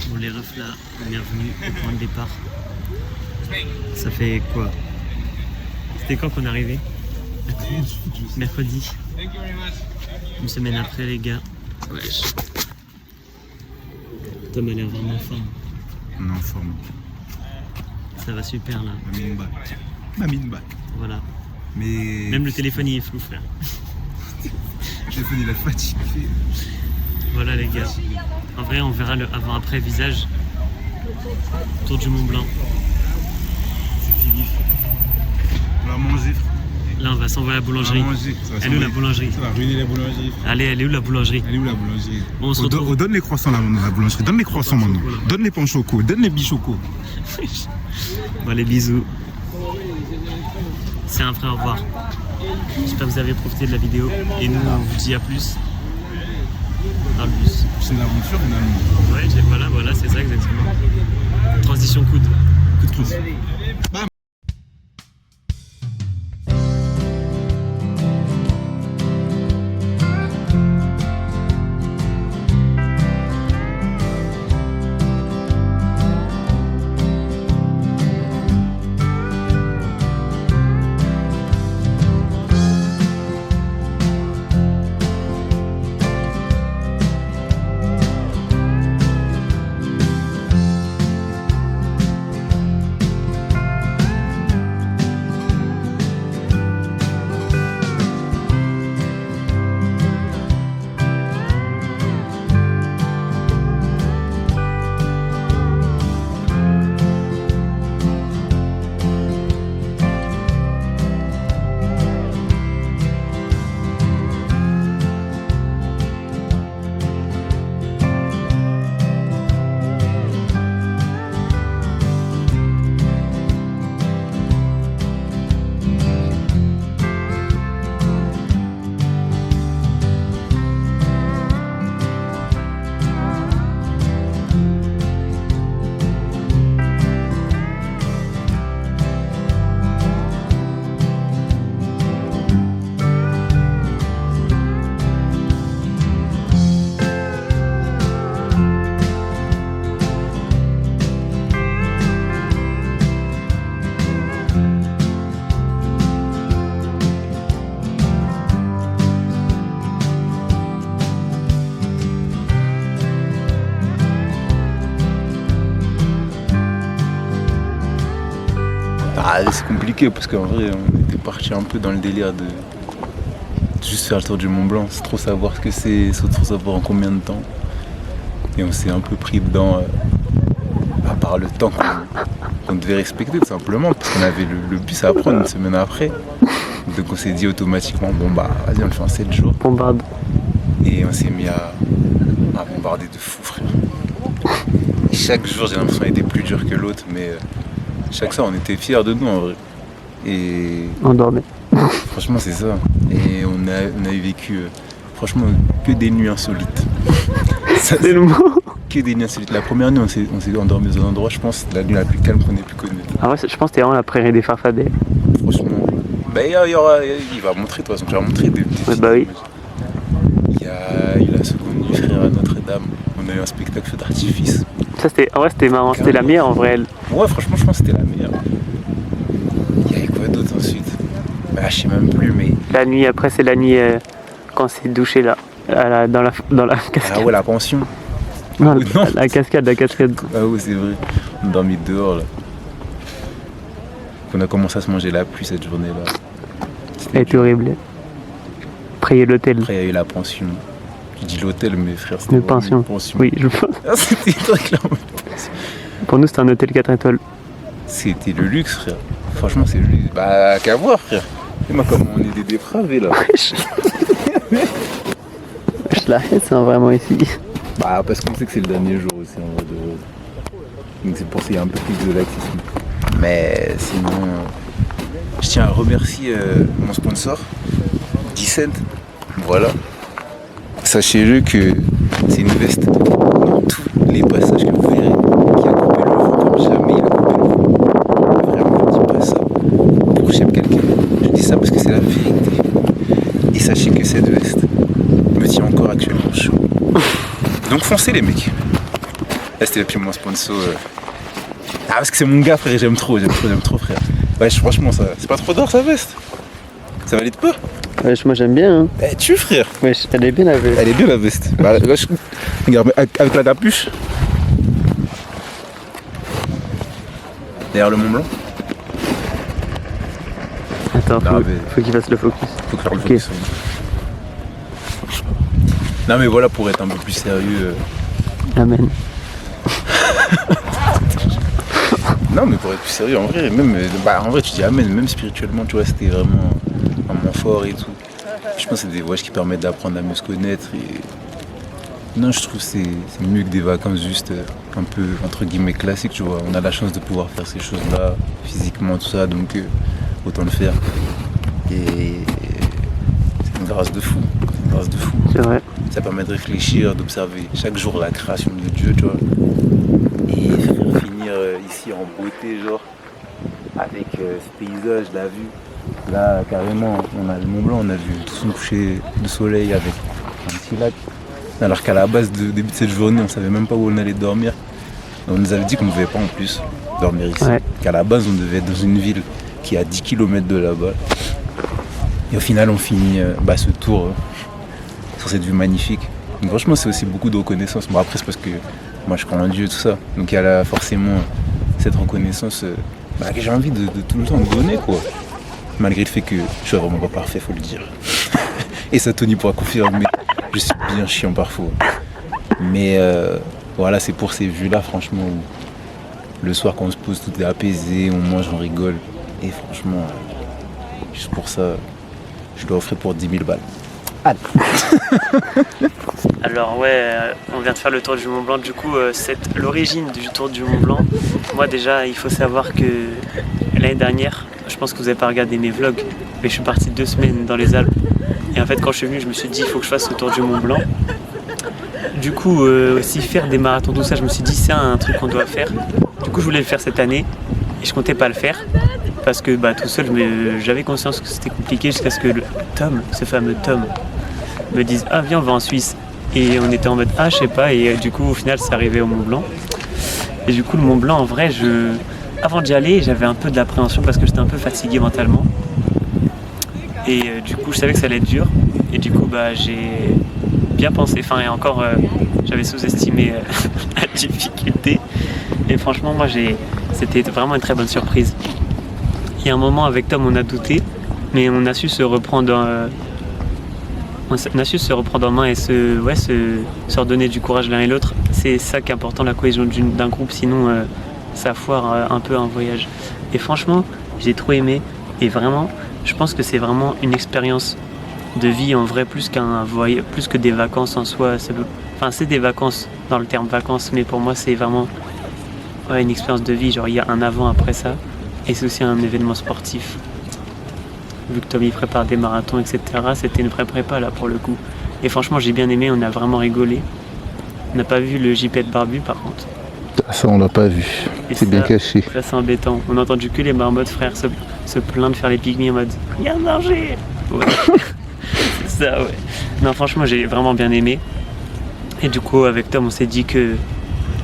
Bon les refs là, bienvenue au point de départ. Ça fait quoi? C'était quand qu'on est arrivé? Mercredi. Une semaine après les gars. Wesh. Tom a l'air vraiment en forme. On est en forme. Ça va super là. Ma mine bat. Voilà. Mais... Même le téléphone il est flou frère. Le téléphone il a fatigué. Voilà les gars. En vrai on verra le avant-après visage. Tour du Mont Blanc. C'est fini. On va manger. Là on va s'envoyer à la boulangerie. On va manger. Elle est où la boulangerie? Ça va ruiner la boulangerie. Allez, elle est où la boulangerie? Elle est où la boulangerie? Bon, on se retrouve. Donne les croissants là maintenant, la boulangerie. Donne les croissants maintenant. Donne les pains au choco. Donne les bichocos. Bon les bisous. C'est un vrai au revoir. J'espère que vous avez profité de la vidéo. Et nous on vous dit à plus. Dans le bus. C'est une aventure finalement. Ouais, voilà, c'est ça exactement. Transition. Ah, c'est compliqué parce qu'en vrai, on était parti un peu dans le délire de juste faire le tour du Mont Blanc, c'est trop savoir ce que c'est trop savoir en combien de temps. Et on s'est un peu pris dedans par le temps qu'on devait respecter tout simplement, parce qu'on avait le bus à prendre une semaine après. Donc on s'est dit automatiquement, bon bah vas-y on le fait en 7 jours. Bombarde. Et on s'est mis à bombarder de fou frère. Et chaque jour j'ai l'impression qu'il était plus dur que l'autre, mais chaque soir on était fiers de nous en vrai. Et On dormait. franchement c'est ça. Et on a vécu franchement que des nuits insolites. Ça, C'est le mot. que des nuits insolites. La première nuit on s'est endormi dans un endroit, je pense, la nuit la plus calme qu'on ait pu connaître. Ah ouais, je pense que c'était vraiment la prairie des Farfadets. Franchement. Bah il va montrer de toute façon, tu vas montrer des petites Ouais, bah oui. Il y a eu la seconde nuit frère à Notre-Dame. On a eu un spectacle d'artifice. Ça c'était, en vrai c'était marrant, c'était la meilleure en vrai. Ouais franchement je pense que c'était la meilleure. Il y avait quoi d'autre ensuite? Bah je sais même plus mais. La nuit après c'est la nuit quand on s'est douché là, dans la cascade. Ah ouais la pension. Non, non. la cascade. Ah ouais c'est vrai. On dormait dehors là. On a commencé à se manger la pluie cette journée là. Elle était horrible. Après il y a l'hôtel. Après il y a eu la pension. Je dis l'hôtel mais frère c'était Une vraiment pension. une pension. Oui, je pense. Ah, c'était très clairement une pension. Pour nous c'était un hôtel 4 étoiles. C'était le luxe frère. Franchement c'est le luxe. Bah qu'à voir frère. Et moi comment on est des dépravés là. Je la haine hein, vraiment ici. Bah parce qu'on sait que c'est le dernier jour aussi en vrai de Rhodes. Donc c'est pour ça qu'il y a un peu plus de laxisme. Mais sinon, je tiens à remercier mon sponsor, 10 cents. Voilà. Sachez-le que c'est une veste dans tous les passages que vous verrez qui a coupé le vent comme jamais il a coupé le vent. Vraiment, je dis pas ça pour chez quelqu'un. Je dis ça parce que c'est la vérité. Et sachez que cette veste me tient encore actuellement chaud. Donc foncez les mecs. Là c'était depuis mon sponsor. Ah parce que c'est mon gars frère, j'aime trop frère. Wesh franchement ça, c'est pas trop d'or sa veste. Ça valide pas. Wesh moi j'aime bien hein. Eh tu frère. Wesh elle est bien la veste. Elle est bien la veste. Bah, wesh, regarde avec la capuche. Derrière le Mont Blanc. Attends, Non, mais- faut qu'il fasse le focus. Faut faire le Ok. focus. Non mais voilà pour être un peu plus sérieux. Amen. Non mais pour être plus sérieux en vrai, même en vrai tu dis amen, même spirituellement tu vois c'était vraiment un moment fort et tout. Je pense que c'est des voyages qui permettent d'apprendre à mieux se connaître et non je trouve que c'est mieux que des vacances juste un peu entre guillemets classiques tu vois. On a la chance de pouvoir faire ces choses là physiquement tout ça donc autant le faire. Et c'est une grâce de fou. C'est vrai. Ça permet de réfléchir, d'observer chaque jour la création de Dieu, tu vois. Et finir ici en beauté, genre, avec ce paysage, la vue. Là, carrément, on a le Mont Blanc, on a vu tout son coucher de soleil avec un petit lac. Alors qu'à la base, début de cette journée, on savait même pas où on allait dormir. On nous avait dit qu'on ne pouvait pas en plus dormir ici. Ouais. Qu'à la base, on devait être dans une ville qui est à 10 km de là-bas. Et au final, on finit ce tour sur cette vue magnifique. Donc franchement, c'est aussi beaucoup de reconnaissance. Bon, après, c'est parce que moi, je crois en Dieu, tout ça. Donc il y a là, forcément cette reconnaissance que j'ai envie de tout le temps donner, quoi. Malgré le fait que je suis vraiment pas parfait, faut le dire. Et ça, Tony pourra confirmer. Je suis bien chiant parfois. Mais voilà, c'est pour ces vues-là, franchement, où le soir, quand on se pose, tout est apaisé, on mange, on rigole. Et franchement, juste pour ça, je dois offrir pour 10 000 balles. Allez. Alors ouais, on vient de faire le tour du Mont Blanc, du coup c'est l'origine du tour du Mont Blanc. Moi déjà il faut savoir que l'année dernière, je pense que vous n'avez pas regardé mes vlogs, mais je suis parti 2 semaines dans les Alpes. Et en fait quand je suis venu je me suis dit il faut que je fasse le tour du Mont Blanc. Du coup aussi faire des marathons, tout ça, je me suis dit c'est un truc qu'on doit faire. Du coup je voulais le faire cette année et je comptais pas le faire. Parce que tout seul j'avais conscience que c'était compliqué jusqu'à ce que Tom, ce fameux Tom, me dise ah viens on va en Suisse. Et on était en mode ah je sais pas et du coup au final c'est arrivé au Mont Blanc. Et du coup le Mont Blanc en vrai avant d'y aller j'avais un peu de l'appréhension parce que j'étais un peu fatigué mentalement. Et du coup je savais que ça allait être dur. Et du coup j'ai bien pensé, et encore j'avais sous-estimé la difficulté. Et franchement moi c'était vraiment une très bonne surprise. il y a un moment avec Tom, on a douté, mais on a su se reprendre on a su se reprendre en main et se redonner du courage l'un et l'autre. C'est ça qui est important, la cohésion d'un groupe, sinon ça foire un peu un voyage. Et franchement, j'ai trop aimé. Et vraiment, je pense que c'est vraiment une expérience de vie en vrai, plus qu'un voyage, plus que des vacances en soi. C'est des vacances dans le terme vacances, mais pour moi c'est vraiment une expérience de vie. Genre il y a un avant après ça, et c'est aussi un événement sportif. Vu que Tom il prépare des marathons, etc. C'était une vraie prépa là pour le coup. Et franchement j'ai bien aimé, on a vraiment rigolé. On n'a pas vu le JP de Barbu par contre. Ça on l'a pas vu, c'est bien caché. Ça c'est embêtant. On a entendu que les marmottes frères se plaindre de faire les pygmies en mode viens manger. Ouais. C'est ça ouais. Non franchement j'ai vraiment bien aimé. Et du coup avec Tom on s'est dit que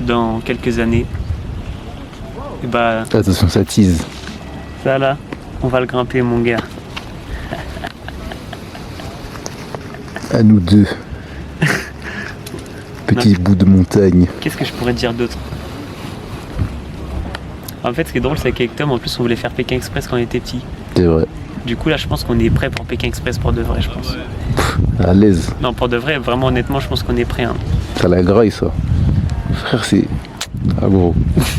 dans quelques années, attention ça tease. Ça là, on va le grimper mon gars. À nous deux. Petit bout de montagne. Qu'est-ce que je pourrais dire d'autre? En fait, ce qui est drôle, c'est qu'avec Tom, en plus, on voulait faire Pékin Express quand on était petit. C'est vrai. Du coup, là, je pense qu'on est prêt pour Pékin Express pour de vrai, je pense. À l'aise. Non, pour de vrai, vraiment, honnêtement, je pense qu'on est prêt. Hein. T'as la graille, ça. Frère, c'est... Ah gros.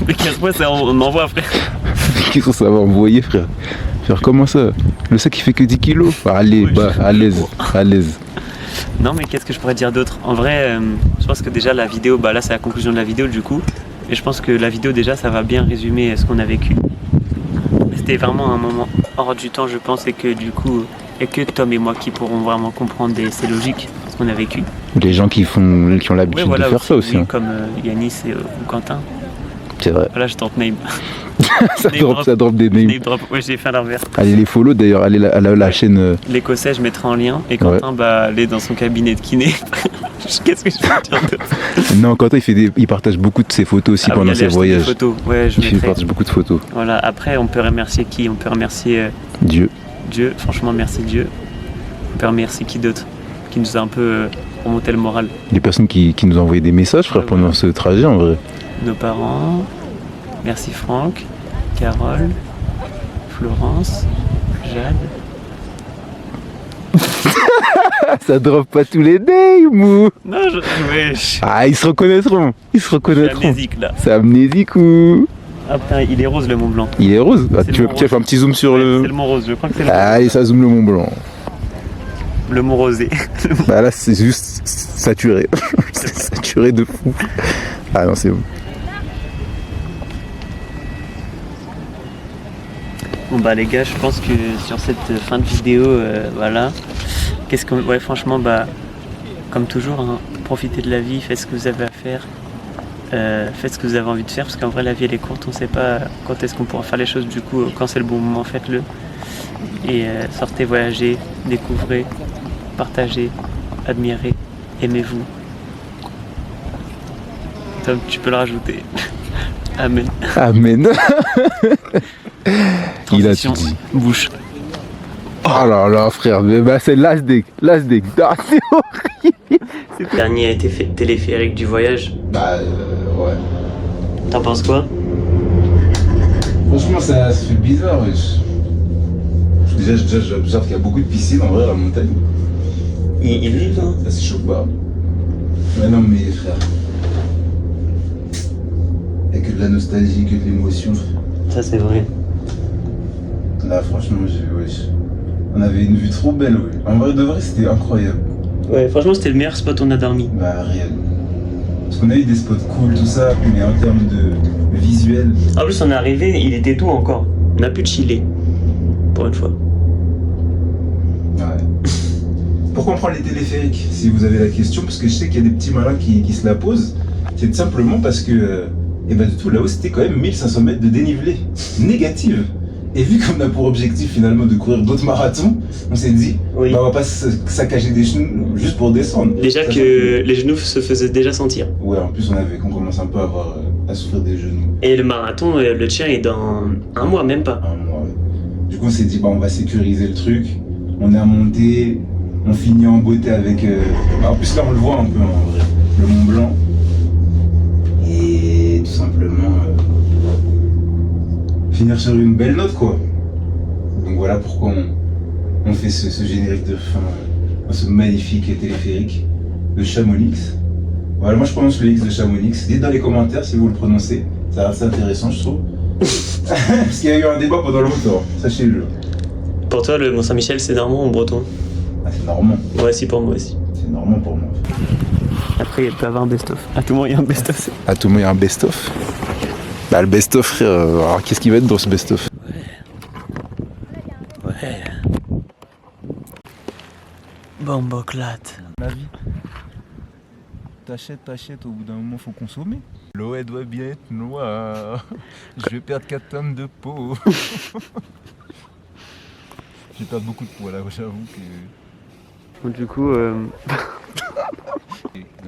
Pékin Express, on envoie, frère. Qu'est-ce que ça va envoyer, frère? Frère, comment ça? Le sac, il fait que 10 kilos? Allez, à l'aise. À l'aise. Non, mais qu'est-ce que je pourrais dire d'autre? En vrai, je pense que déjà, la vidéo, là, c'est la conclusion de la vidéo, du coup. Et je pense que la vidéo déjà ça va bien résumer ce qu'on a vécu. C'était vraiment un moment hors du temps je pense et que du coup il n'y a que Tom et moi qui pourront vraiment comprendre et c'est logique ce qu'on a vécu. Les gens qui ont l'habitude de faire ça aussi. Oui, comme Yanis ou Quentin. C'est vrai. Voilà je tente name. ça drop des names. Ouais j'ai fait l'inverse. Allez les follow d'ailleurs, allez à la chaîne. L'Écossais je mettrai en lien et Quentin allez dans son cabinet de kiné. Qu'est-ce que je peux dire d'autre? Non, Quentin il partage beaucoup de ses photos aussi pendant ses voyages. Photos. Ouais, il partage beaucoup de photos. Voilà, après on peut remercier qui? On peut remercier Dieu. Dieu, franchement merci Dieu. On peut remercier qui d'autre? Qui nous a un peu remonté le moral. Les personnes qui nous ont envoyé des messages frère pendant ce trajet en vrai. Nos parents, merci Franck, Carole, Florence, Jade. Ça drop pas tous les names ou? Non, Ah, ils se reconnaîtront. Ils se reconnaîtront. C'est amnésique là. C'est amnésique ou? Ah putain, il est rose le Mont Blanc. Il est rose? Ah, tu veux faire un petit zoom sur le... C'est le Mont Rose, je crois que c'est le Mont Rose. Allez, ça zoome le Mont Blanc. Le Mont Rosé. Bah là, c'est juste saturé. C'est saturé de fou. Ah non, c'est bon. Bon bah les gars, je pense que sur cette fin de vidéo, voilà. Ouais, franchement, comme toujours, hein, profitez de la vie, faites ce que vous avez à faire. Faites ce que vous avez envie de faire parce qu'en vrai la vie elle est courte, on sait pas quand est-ce qu'on pourra faire les choses, du coup quand c'est le bon moment faites-le et sortez, voyagez, découvrez, partagez, admirez, aimez-vous. Tom, tu peux le rajouter. Amen. Amen. Il a tout dit. Bouche. Oh là là frère, c'est last deck. Ah, c'est horrible. Le dernier a été fait téléphérique du voyage. Ouais. T'en penses quoi? Franchement ça fait bizarre wesh. Déjà j'observe qu'il y a beaucoup de piscines en vrai à la montagne. Ils vivent hein. Ça c'est chaud pas. Mais non mais frère. Il n'y a que de la nostalgie, que de l'émotion. Ça c'est vrai. Là franchement on avait une vue trop belle ouais. En vrai de vrai c'était incroyable. Ouais franchement c'était le meilleur spot où on a dormi. Bah réel. Parce qu'on a eu des spots cool tout ça, mais en termes de visuel. En plus on est arrivé, il était tôt encore. On a pu chiller. Pour une fois. Ouais. Pourquoi on prend les téléphériques si vous avez la question? Parce que je sais qu'il y a des petits malins qui se la posent. C'est tout simplement parce que et bah du tout là-haut c'était quand même 1500 mètres de dénivelé négative. Et vu qu'on a pour objectif finalement de courir d'autres marathons, on s'est dit on va pas saccager des genoux juste pour descendre. Déjà que les genoux se faisaient déjà sentir. Ouais, en plus on commence un peu à souffrir des genoux. Et le marathon, le tien est dans un mois, même pas. Un mois, ouais. Du coup on s'est dit on va sécuriser le truc, on est à monter, on finit en beauté avec... En plus là on le voit un peu en vrai, le Mont Blanc. Et tout simplement finir sur une belle note quoi. Voilà pourquoi on fait ce générique de fin dans ce magnifique téléphérique de Chamonix. Voilà, moi je prononce le X de Chamonix. Dites dans les commentaires si vous le prononcez. Ça reste intéressant, je trouve. Parce qu'il y a eu un débat pendant longtemps, sachez-le. Pour toi, le Mont-Saint-Michel, c'est normand ou breton? Ah, c'est normand. Ouais, si, pour moi aussi. C'est normand pour moi. Après, il peut y avoir un best-of. À tout moment, il y a un best-of. À tout moment, il y a un best-of. Bah, le best-of, frère. Alors, qu'est-ce qui va être dans ce best-of? Ouais. Bomboclate. La vie. T'achètes, au bout d'un moment, faut consommer. L'eau, elle doit bien être noire. Je vais perdre 4 tonnes de peau. J'ai perdu beaucoup de poids là, j'avoue que. Du coup, Nos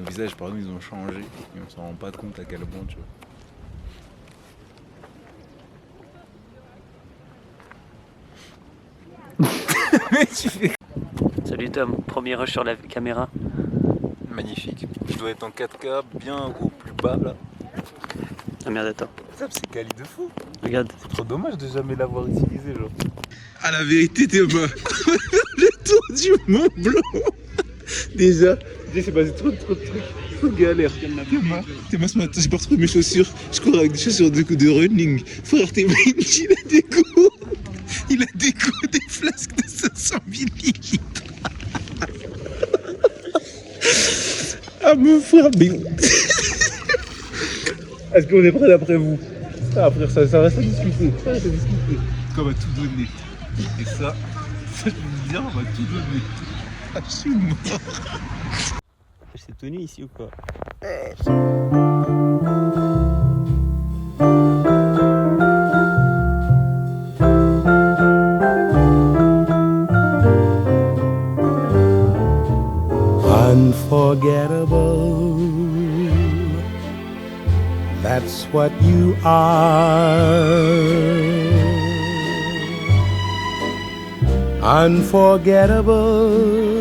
visages, par nous, ils ont changé. Et on s'en rend pas compte à quel point, tu vois. Mais tu fais. salut Tom, premier rush sur la caméra. Magnifique. Je dois être en 4K, bien au plus bas là. Ah merde, attends. Ça, c'est quali de fou. Regarde. C'est trop dommage de jamais l'avoir utilisé, genre. À la vérité, Théma, le tour du Mont Blanc. Déjà, c'est passé trop de trucs. Trop galère. Théma, ce matin, j'ai pas retrouvé mes chaussures. Je cours avec des chaussures de running. Frère, Théma, il a déco. Il a déco des flasques de 500 ml. Ah mon frère, mais... Est-ce qu'on est prêt d'après vous? Après ça reste à discuter. On va tout donner. Et ça, je veux dire, on va tout donner. Ah, je suis mort. C'est tenu ici ou quoi? Unforgettable, that's what you are. Unforgettable,